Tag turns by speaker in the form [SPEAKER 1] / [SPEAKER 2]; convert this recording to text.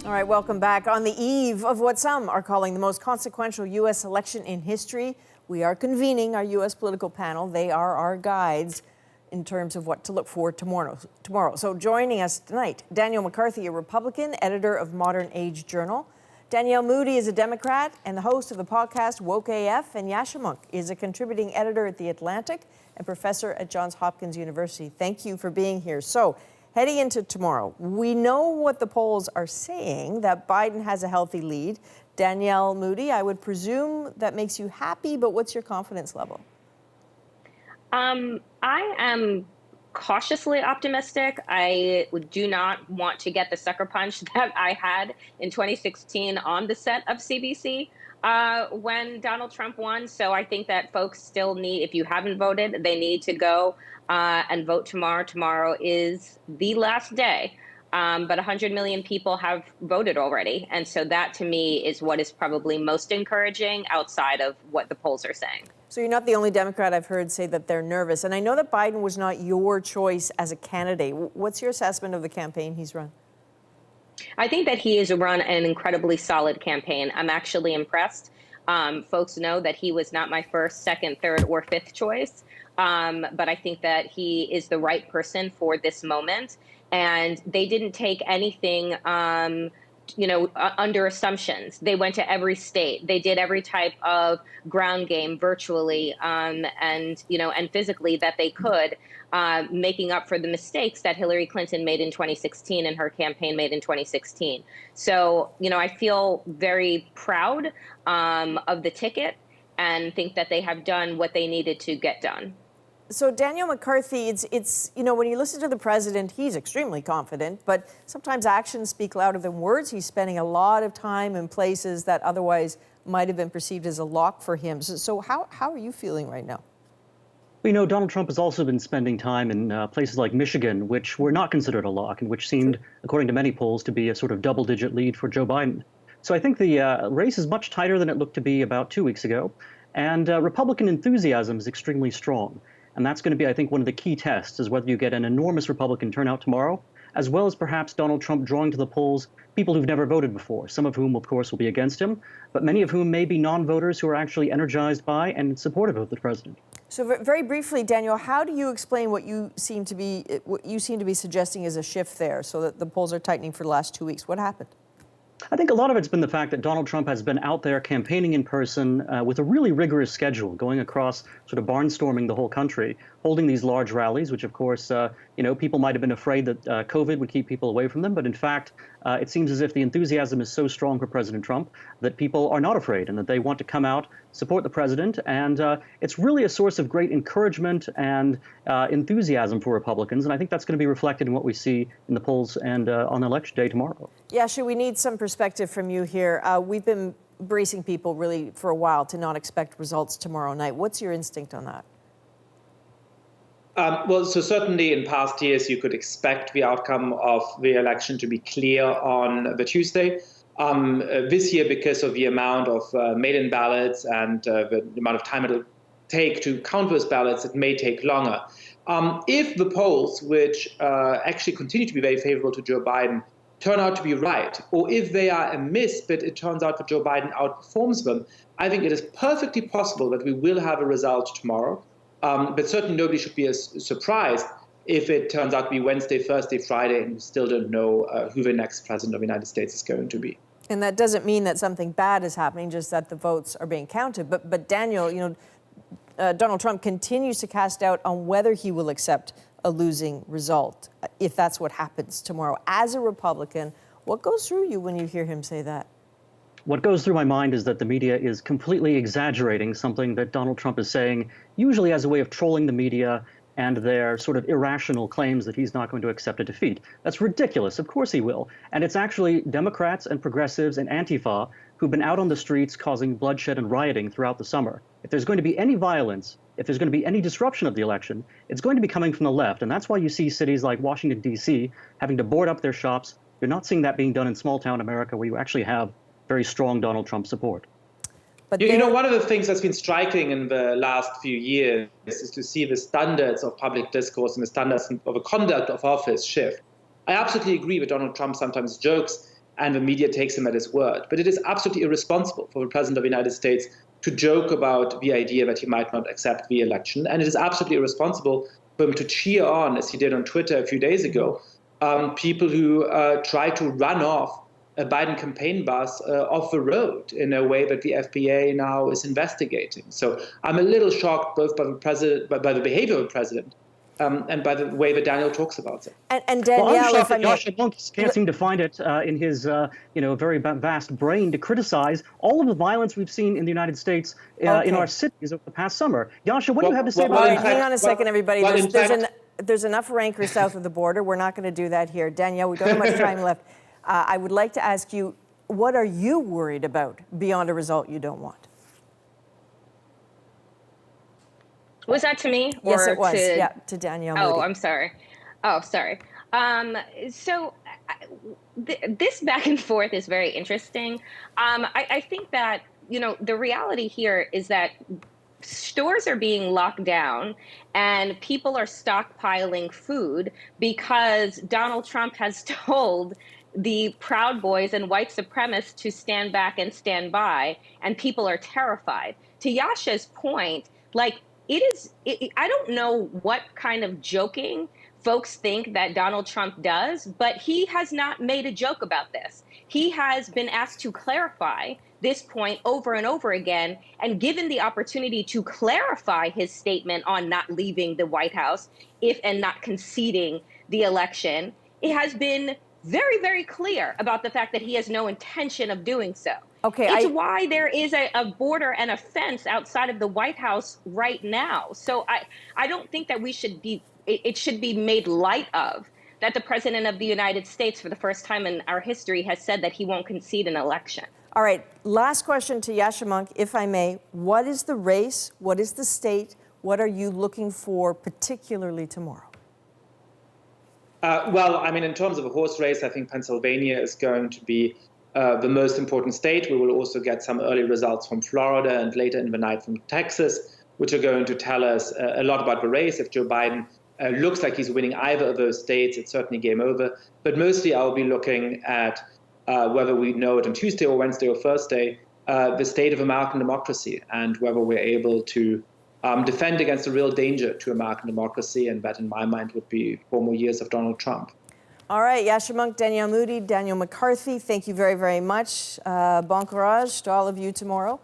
[SPEAKER 1] All right, welcome back. On the eve of what some are calling the most consequential U.S. election in history, we are convening our U.S. political panel. They are our guides in terms of what to look for tomorrow. So joining us tonight, Danielle McCarthy, a Republican, editor of Modern Age Journal. Danielle Moody is a Democrat and the host of the podcast Woke AF. And Yascha Mounk is a contributing editor at The Atlantic and professor at Johns Hopkins University. Thank you for being here. So, heading into tomorrow, we know what the polls are saying, that Biden has a healthy lead. Danielle Moody, I would presume that makes you happy, but what's your confidence level?
[SPEAKER 2] I am cautiously optimistic. I do not want to get the sucker punch that I had in 2016 on the set of CBC when Donald Trump won. So I think that folks still need, if you haven't voted, they need to go and vote tomorrow. Tomorrow is the last day. But 100 million people have voted already. And so that, to me, is what is probably most encouraging outside of what the polls are saying.
[SPEAKER 1] So you're not the only Democrat I've heard say that they're nervous. And I know that Biden was not your choice as a candidate. What's your assessment of the campaign he's run?
[SPEAKER 2] I think that he has run an incredibly solid campaign. I'm actually impressed. Folks know that he was not my first, second, third, or fifth choice. But I think that he is the right person for this moment. And they didn't take anything, under assumptions. They went to every state. They did every type of ground game virtually and physically that they could, making up for the mistakes that Hillary Clinton made in 2016 and her campaign made in 2016. So, I feel very proud of the ticket and think that they have done what they needed to get done.
[SPEAKER 1] So Danielle McCarthy, it's when you listen to the president, he's extremely confident, but sometimes actions speak louder than words. He's spending a lot of time in places that otherwise might have been perceived as a lock for him. So how are you feeling right now?
[SPEAKER 3] Donald Trump has also been spending time in places like Michigan, which were not considered a lock and which seemed, according to many polls, to be a sort of double-digit lead for Joe Biden. So I think the race is much tighter than it looked to be about 2 weeks ago, and Republican enthusiasm is extremely strong. And that's going to be, I think, one of the key tests, is whether you get an enormous Republican turnout tomorrow, as well as perhaps Donald Trump drawing to the polls people who've never voted before, some of whom, of course, will be against him, but many of whom may be non-voters who are actually energized by and supportive of the president.
[SPEAKER 1] So very briefly, Daniel, how do you explain what you seem to be suggesting is a shift there, so that the polls are tightening for the last 2 weeks? What happened?
[SPEAKER 3] I think a lot of it's been the fact that Donald Trump has been out there campaigning in person with a really rigorous schedule, going across, sort of barnstorming the whole country, holding these large rallies, which, of course, people might have been afraid that COVID would keep people away from them. But in fact, it seems as if the enthusiasm is so strong for President Trump that people are not afraid and that they want to come out, support the president. And it's really a source of great encouragement and enthusiasm for Republicans. And I think that's going to be reflected in what we see in the polls and on election day tomorrow.
[SPEAKER 1] Yeah, we need some perspective from you here. We've been bracing people really for a while to not expect results tomorrow night. What's your instinct on that?
[SPEAKER 4] So certainly in past years, you could expect the outcome of the election to be clear on the Tuesday. This year, because of the amount of mail-in ballots and the amount of time it'll take to count those ballots, it may take longer. If the polls, which actually continue to be very favorable to Joe Biden, turn out to be right, or if they are a miss, but it turns out that Joe Biden outperforms them, I think it is perfectly possible that we will have a result tomorrow. But certainly nobody should be surprised if it turns out to be Wednesday, Thursday, Friday, and we still don't know who the next president of the United States is going to be.
[SPEAKER 1] And that doesn't mean that something bad is happening, just that the votes are being counted. But Daniel, Donald Trump continues to cast doubt on whether he will accept a losing result, if that's what happens tomorrow. As a Republican, what goes through you when you hear him say that?
[SPEAKER 3] What goes through my mind is that the media is completely exaggerating something that Donald Trump is saying, usually as a way of trolling the media and their sort of irrational claims that he's not going to accept a defeat. That's ridiculous. Of course he will. And it's actually Democrats and progressives and Antifa who've been out on the streets causing bloodshed and rioting throughout the summer. If there's going to be any violence, if there's going to be any disruption of the election, it's going to be coming from the left. And that's why you see cities like Washington, D.C. having to board up their shops. You're not seeing that being done in small-town America, where you actually have very strong Donald Trump support.
[SPEAKER 4] But one of the things that's been striking in the last few years is to see the standards of public discourse and the standards of the conduct of office shift. I absolutely agree that Donald Trump sometimes jokes and the media takes him at his word. But it is absolutely irresponsible for the President of the United States to joke about the idea that he might not accept the election. And it is absolutely irresponsible for him to cheer on, as he did on Twitter a few days ago, people who try to run off a Biden campaign bus off the road in a way that the FBA now is investigating. So I'm a little shocked both by the behavior of the president, and by the way that Daniel talks about it.
[SPEAKER 1] And Danielle,
[SPEAKER 3] well, I'm shocked
[SPEAKER 1] if I
[SPEAKER 3] that
[SPEAKER 1] may,
[SPEAKER 3] Yasha Monk can't seem to find it in his, very vast brain to criticize all of the violence we've seen in the United States in our cities over the past summer. Yasha, what do you have to say about
[SPEAKER 1] All
[SPEAKER 3] that?
[SPEAKER 1] right, hang on a second, everybody. There's enough rancor south of the border. We're not going to do that here. Danielle, we don't have much time left. I would like to ask you, what are you worried about beyond a result you don't want?
[SPEAKER 2] Was that to me?
[SPEAKER 1] Yes,
[SPEAKER 2] or
[SPEAKER 1] it was. Yeah, to Danielle Moody.
[SPEAKER 2] Oh, I'm sorry. Oh, sorry. So this back and forth is very interesting. I think that, the reality here is that stores are being locked down and people are stockpiling food because Donald Trump has told the Proud Boys and white supremacists to stand back and stand by, and people are terrified. To Yasha's point, I don't know what kind of joking folks think that Donald Trump does, but he has not made a joke about this. He has been asked to clarify this point over and over again, and given the opportunity to clarify his statement on not leaving the White House and not conceding the election, it has been very, very clear about the fact that he has no intention of doing so.
[SPEAKER 1] Okay,
[SPEAKER 2] it's why there is a border and a fence outside of the White House right now. So I don't think that it should be made light of that the President of the United States, for the first time in our history, has said that he won't concede an election.
[SPEAKER 1] All right, last question to Yasha Monk, if I may. What is the race? What is the state? What are you looking for particularly tomorrow?
[SPEAKER 4] In terms of a horse race, I think Pennsylvania is going to be the most important state. We will also get some early results from Florida and later in the night from Texas, which are going to tell us a lot about the race. If Joe Biden looks like he's winning either of those states, it's certainly game over. But mostly I'll be looking at whether we know it on Tuesday or Wednesday or Thursday, the state of American democracy and whether we're able to defend against a real danger to American democracy. And that, in my mind, would be 4 more years of Donald Trump.
[SPEAKER 1] All right, Yasha Monk, Danielle Moody, Daniel McCarthy, thank you very, very much. Bon courage to all of you tomorrow.